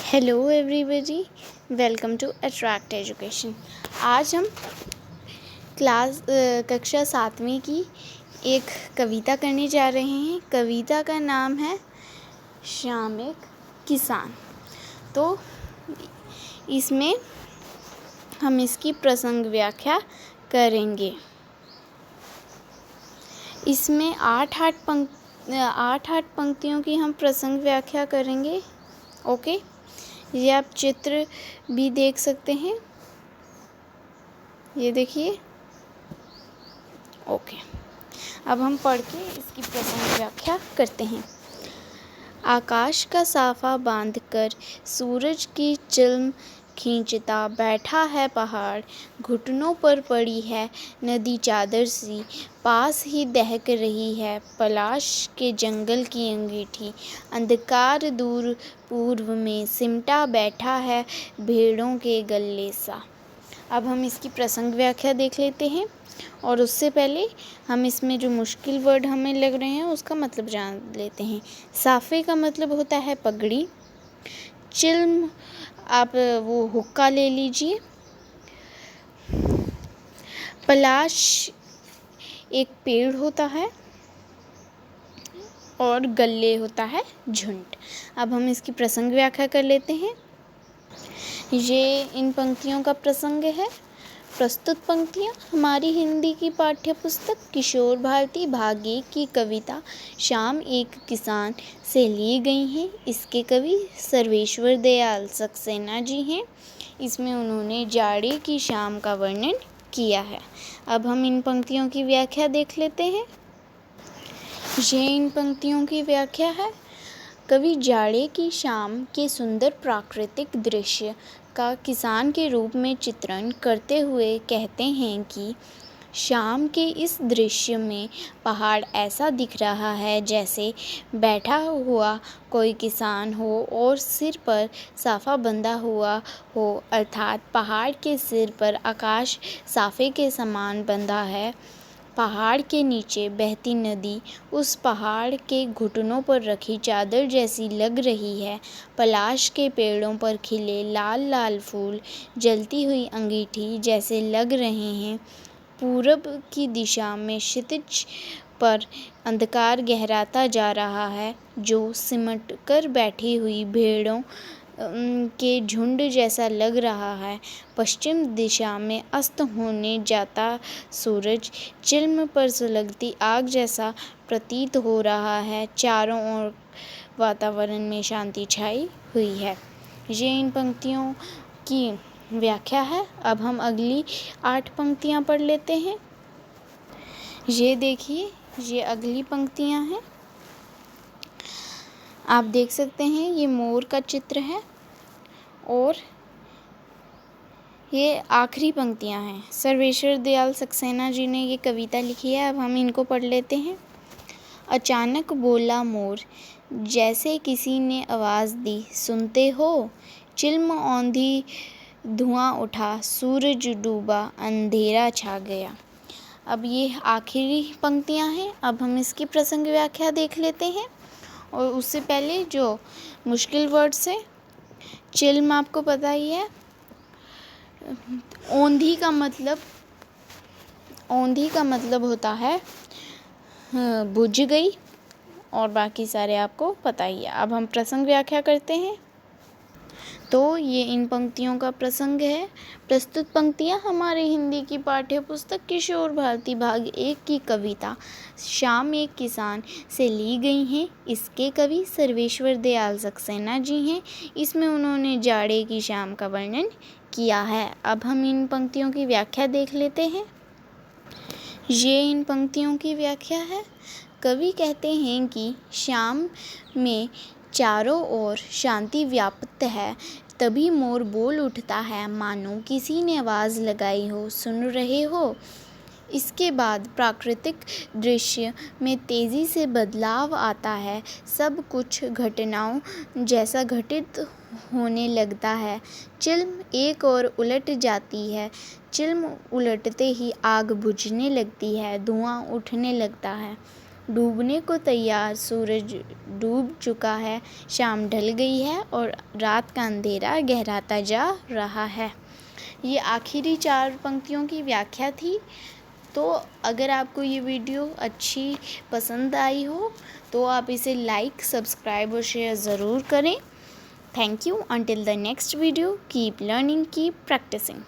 Hello everybody, welcome to attract education. आज हम कक्षा 7वीं की एक कविता करने जा रहे हैं। कविता का नाम है श्याम एक किसान। तो इसमें हम इसकी प्रसंग व्याख्या करेंगे। इसमें आठ पंक्तियों की हम प्रसंग व्याख्या करेंगे। ओके, ये आप चित्र भी देख सकते हैं, ये देखिए। ओके, अब हम पढ़ के इसकी प्रसंग व्याख्या करते हैं। आकाश का साफा बांधकर सूरज की चिल्म खींचता बैठा है पहाड़, घुटनों पर पड़ी है नदी चादर सी, पास ही दहक रही है पलाश के जंगल की अंगीठी, अंधकार दूर पूर्व में सिमटा बैठा है भेड़ों के गल्ले सा। अब हम इसकी प्रसंग व्याख्या देख लेते हैं, और उससे पहले हम इसमें जो मुश्किल वर्ड हमें लग रहे हैं उसका मतलब जान लेते हैं। साफे का मतलब होता है पगड़ी। चिल्म, आप वो हुक्का ले लीजिए। पलाश एक पेड़ होता है, और गल्ले होता है झुंड। अब हम इसकी प्रसंग व्याख्या कर लेते हैं। ये इन पंक्तियों का प्रसंग है। प्रस्तुत पंक्तियाँ हमारी हिंदी की पाठ्य पुस्तक किशोर भारती भाग 1 की कविता श्याम एक किसान से ली गई हैं। इसके कवि सर्वेश्वर दयाल सक्सेना जी हैं। इसमें उन्होंने जाड़े की शाम का वर्णन किया है। अब हम इन पंक्तियों की व्याख्या देख लेते हैं। ये इन पंक्तियों की व्याख्या है। कवि जाड़े की शाम के सुंदर प्राकृतिक दृश्य का किसान के रूप में चित्रण करते हुए कहते हैं कि शाम के इस दृश्य में पहाड़ ऐसा दिख रहा है जैसे बैठा हुआ कोई किसान हो और सिर पर साफा बंधा हुआ हो, अर्थात पहाड़ के सिर पर आकाश साफे के समान बंधा है। पहाड़ के नीचे बहती नदी उस पहाड़ के घुटनों पर रखी चादर जैसी लग रही है। पलाश के पेड़ों पर खिले लाल लाल फूल जलती हुई अंगीठी जैसे लग रहे हैं। पूरब की दिशा में क्षितिज पर अंधकार गहराता जा रहा है, जो सिमट कर बैठी हुई भेड़ों के झुंड जैसा लग रहा है। पश्चिम दिशा में अस्त होने जाता सूरज चिल्म पर सुलगती आग जैसा प्रतीत हो रहा है। चारों ओर वातावरण में शांति छाई हुई है। ये इन पंक्तियों की व्याख्या है। अब हम अगली 8 पंक्तियाँ पढ़ लेते हैं। ये देखिए, ये अगली पंक्तियाँ हैं। आप देख सकते हैं, ये मोर का चित्र है, और ये आखिरी पंक्तियाँ हैं। सर्वेश्वर दयाल सक्सेना जी ने ये कविता लिखी है। अब हम इनको पढ़ लेते हैं। अचानक बोला मोर, जैसे किसी ने आवाज़ दी, सुनते हो? चिल्म औंधी, धुआं उठा, सूरज डूबा, अंधेरा छा गया। अब ये आखिरी पंक्तियाँ हैं। अब हम इसकी प्रसंग व्याख्या देख लेते हैं, और उससे पहले जो मुश्किल वर्ड्स है, चिल्म आपको पता ही है। औंधी का मतलब होता है बुझ गई, और बाकी सारे आपको पता ही है। अब हम प्रसंग व्याख्या करते हैं। तो ये इन पंक्तियों का प्रसंग है। प्रस्तुत पंक्तियाँ हमारे हिंदी की पाठ्य पुस्तक किशोर भारती भाग 1 की कविता श्याम एक किसान से ली गई हैं। इसके कवि सर्वेश्वर दयाल सक्सेना जी हैं। इसमें उन्होंने जाड़े की शाम का वर्णन किया है। अब हम इन पंक्तियों की व्याख्या देख लेते हैं। ये इन पंक्तियों की व्याख्या है। कवि कहते हैं कि शाम में चारों ओर शांति व्याप्त है, तभी मोर बोल उठता है, मानो किसी ने आवाज़ लगाई हो, सुन रहे हो? इसके बाद प्राकृतिक दृश्य में तेज़ी से बदलाव आता है। सब कुछ घटनाओं जैसा घटित होने लगता है। चिल्म एक और उलट जाती है। चिल्म उलटते ही आग बुझने लगती है, धुआं उठने लगता है। डूबने को तैयार, सूरज डूब चुका है, शाम ढल गई है और रात का अंधेरा गहराता जा रहा है। ये आखिरी 4 पंक्तियों की व्याख्या थी। तो अगर आपको ये वीडियो अच्छी पसंद आई हो तो आप इसे लाइक, सब्सक्राइब और शेयर ज़रूर करें। Thank you. Until the next video, keep learning, keep practicing.